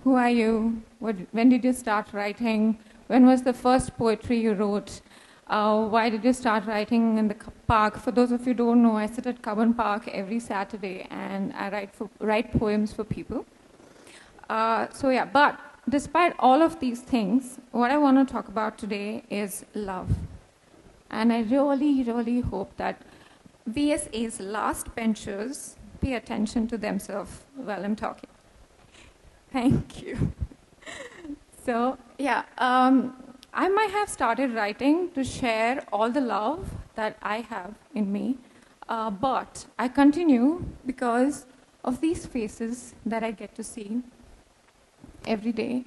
Who are you? When did you start writing? When was the first poetry you wrote? Why did you start writing in the park? For those of you who don't know, I sit at Cubbon Park every Saturday and I write poems for people. But despite all of these things, what I want to talk about today is love. And I really, really hope that VSA's last benchers pay attention to themselves while I'm talking. Thank you. I might have started writing to share all the love that I have in me, but I continue because of these faces that I get to see every day,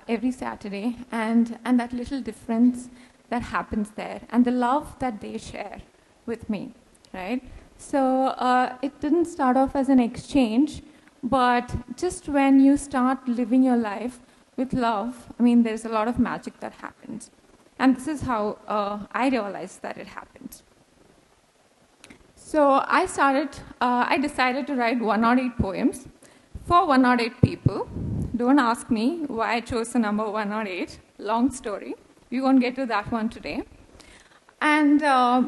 every Saturday, and that little difference that happens there, and the love that they share with me, right? So it didn't start off as an exchange, but just when you start living your life with love, I mean, there's a lot of magic that happens. And this is how I realized that it happened. So I decided to write 108 poems for 108 people. Don't ask me why I chose the number 108. Long story. We won't get to that one today. And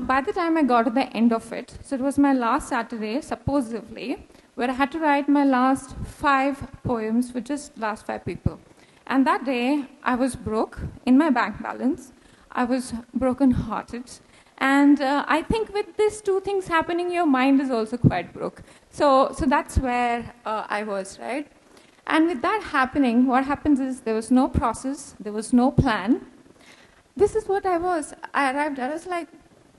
by the time I got to the end of it, so it was my last Saturday, supposedly, where I had to write my last 5 poems for just last 5 people. And that day, I was broke in my bank balance. I was broken-hearted. And I think with these 2 things happening, your mind is also quite broke. So that's where I was, right? And with that happening, what happens is there was no process, there was no plan. This is what I was. I arrived, I was like,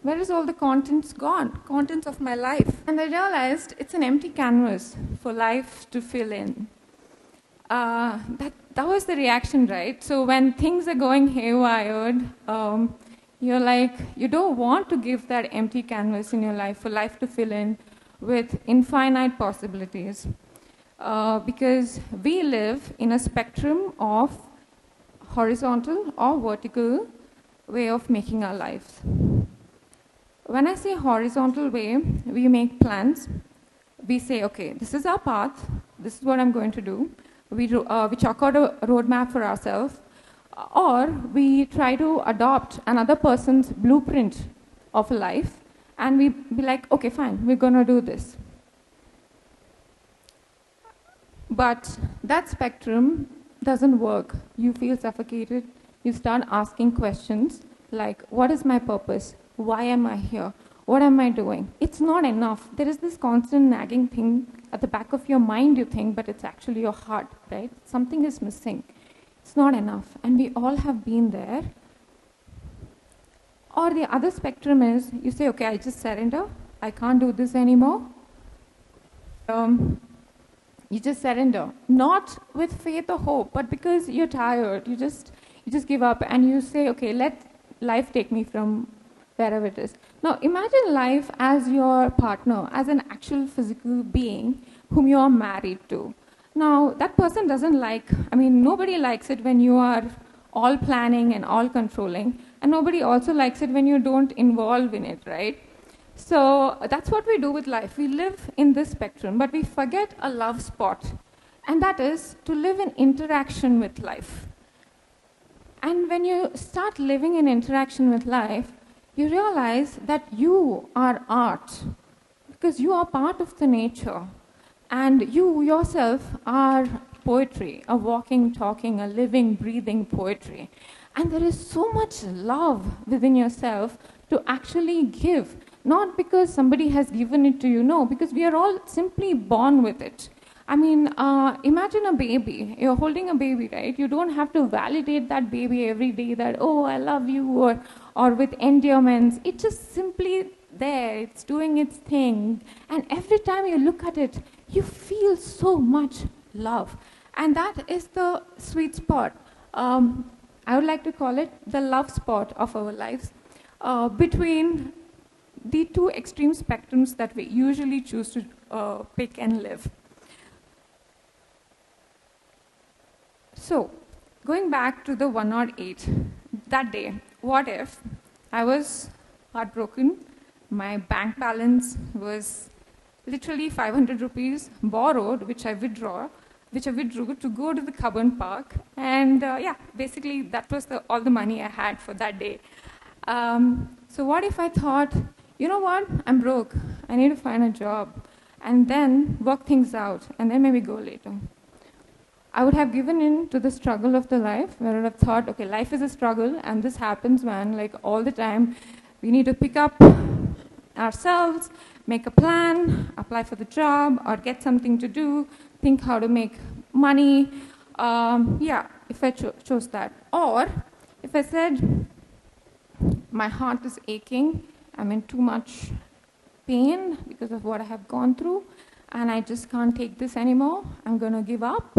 where is all the contents gone? Contents of my life. And I realized it's an empty canvas for life to fill in. That was the reaction, right? So when things are going haywire, you're like, you don't want to give that empty canvas in your life for life to fill in with infinite possibilities. Because we live in a spectrum of horizontal or vertical way of making our lives. When I say horizontal way, we make plans. We say, okay, this is our path. This is what I'm going to do. We chalk out a roadmap for ourselves. Or we try to adopt another person's blueprint of a life. And we be like, okay, fine, we're going to do this. But that spectrum doesn't work. You feel suffocated. You start asking questions like, what is my purpose? Why am I here? What am I doing? It's not enough. There is this constant nagging thing at the back of your mind, you think, but it's actually your heart, right? Something is missing. It's not enough. And we all have been there. Or the other spectrum is, you say, okay, I just surrender. I can't do this anymore. You just surrender. Not with faith or hope, but because you're tired. You just give up and you say, okay, let life take me from wherever it is. Now, imagine life as your partner, as an actual physical being whom you are married to. Now, that person doesn't nobody likes it when you are all planning and all controlling, and nobody also likes it when you don't involve in it, right? So that's what we do with life. We live in this spectrum, but we forget a love spot, and that is to live in interaction with life. And when you start living in interaction with life, you realize that you are art, because you are part of the nature, and you yourself are poetry, a walking, talking, a living, breathing poetry. And there is so much love within yourself to actually give, not because somebody has given it to you, no, because we are all simply born with it. I mean, imagine a baby. You're holding a baby, right? You don't have to validate that baby every day that, oh, I love you, or with endearments. It's just simply there. It's doing its thing. And every time you look at it, you feel so much love. And that is the sweet spot. I would like to call it the love spot of our lives, between the 2 extreme spectrums that we usually choose to pick and live. So, going back to the 108, that day, what if I was heartbroken, my bank balance was literally 500 rupees borrowed, which I withdraw, which I withdrew to go to the Carbon Park. And yeah, basically that was all the money I had for that day. So what if I thought, you know what, I'm broke, I need to find a job, and then work things out, and then maybe go later. I would have given in to the struggle of the life, where I would have thought, okay, life is a struggle, and this happens, man, like all the time. We need to pick up ourselves, make a plan, apply for the job, or get something to do, think how to make money. Yeah, if I chose that. Or if I said, my heart is aching, I'm in too much pain because of what I have gone through, and I just can't take this anymore, I'm going to give up.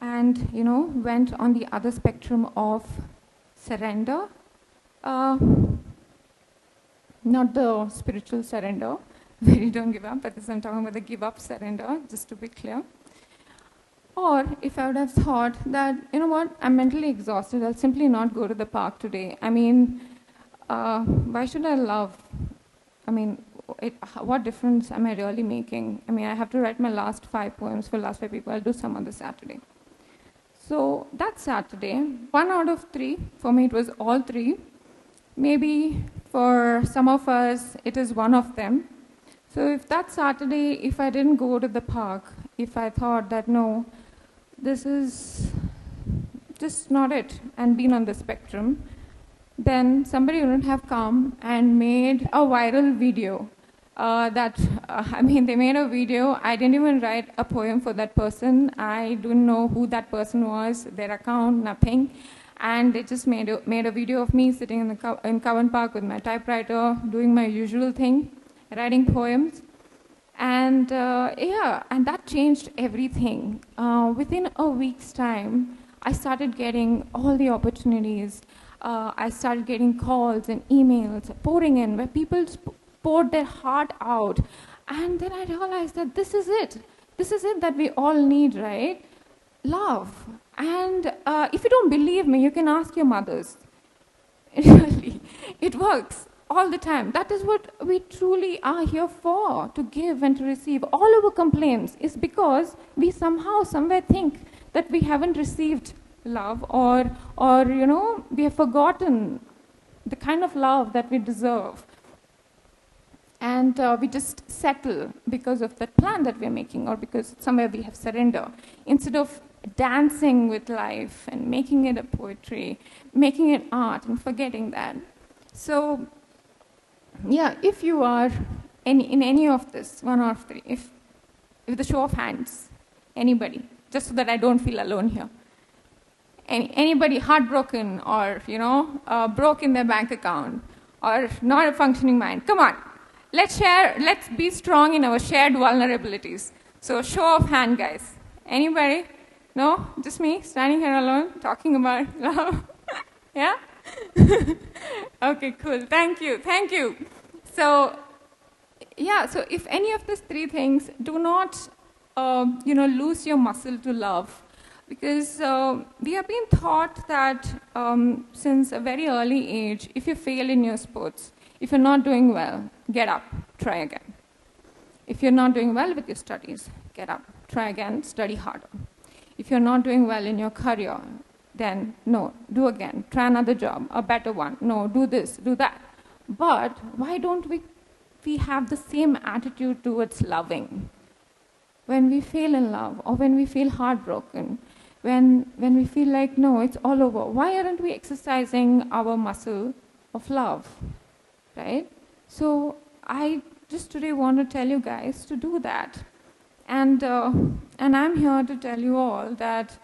And, you know, went on the other spectrum of surrender. Not the spiritual surrender, where you don't give up, but this I'm talking about the give up surrender, just to be clear. Or if I would have thought that, you know what, I'm mentally exhausted, I'll simply not go to the park today. I mean, why should I love? I mean, what difference am I really making? I mean, I have to write my last 5 poems for last 5 people. I'll do some other Saturday. So that Saturday, 1 out of 3, for me it was all 3. Maybe for some of us, it is one of them. So if that Saturday, if I didn't go to the park, if I thought that, no, this is just not it, and been on the spectrum, then somebody wouldn't have come and made a viral video. I mean, they made a video. I didn't even write a poem for that person. I didn't know who that person was, their account, nothing. And they just made a video of me sitting in Carbon Park with my typewriter, doing my usual thing, writing poems. And yeah, and that changed everything. Within a week's time, I started getting all the opportunities. I started getting calls and emails pouring in where people poured their heart out. And then I realized that this is it. This is it that we all need, right? Love. And if you don't believe me, you can ask your mothers. Really, it works all the time. That is what we truly are here for, to give and to receive. All our complaints is because we somehow, somewhere think that we haven't received love, or you know, we have forgotten the kind of love that we deserve. And we just settle because of that plan that we're making, or because somewhere we have surrender. Instead of dancing with life and making it a poetry, making it art, and forgetting that. So, yeah, if you are in any of this, 1 out of 3, if with a show of hands, anybody, just so that I don't feel alone here. Anybody heartbroken, or, you know, broke in their bank account, or not a functioning mind, come on. Let's be strong in our shared vulnerabilities. So show of hand, guys. Anybody? No? Just me standing here alone talking about love? Yeah? Okay, cool. Thank you. Thank you. So, yeah, so if any of these 3 things, do not, you know, lose your muscle to love. Because we have been taught that since a very early age, if you fail in your sports, if you're not doing well, get up, try again. If you're not doing well with your studies, get up, try again, study harder. If you're not doing well in your career, then no, do again, try another job, a better one. No, do this, do that. But why don't we have the same attitude towards loving? When we fail in love, or when we feel heartbroken, when we feel like, no, it's all over, why aren't we exercising our muscle of love? Right? So I just today want to tell you guys to do that. And I'm here to tell you all that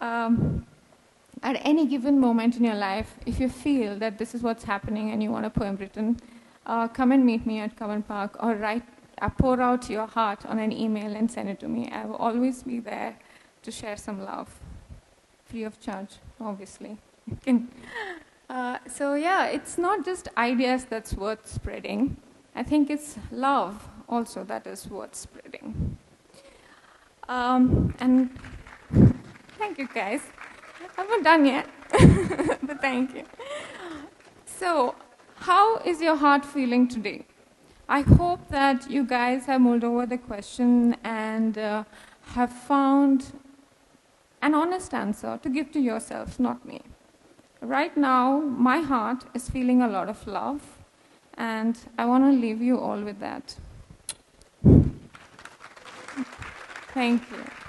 at any given moment in your life, if you feel that this is what's happening and you want a poem written, come and meet me at Carbon Park, or pour out your heart on an email and send it to me. I will always be there to share some love, free of charge, obviously. So yeah, it's not just ideas that's worth spreading. I think it's love also that is worth spreading. And thank you, guys. I'm not done yet, but thank you. So, how is your heart feeling today? I hope that you guys have mulled over the question and have found an honest answer to give to yourselves, not me. Right now, my heart is feeling a lot of love, and I want to leave you all with that. Thank you.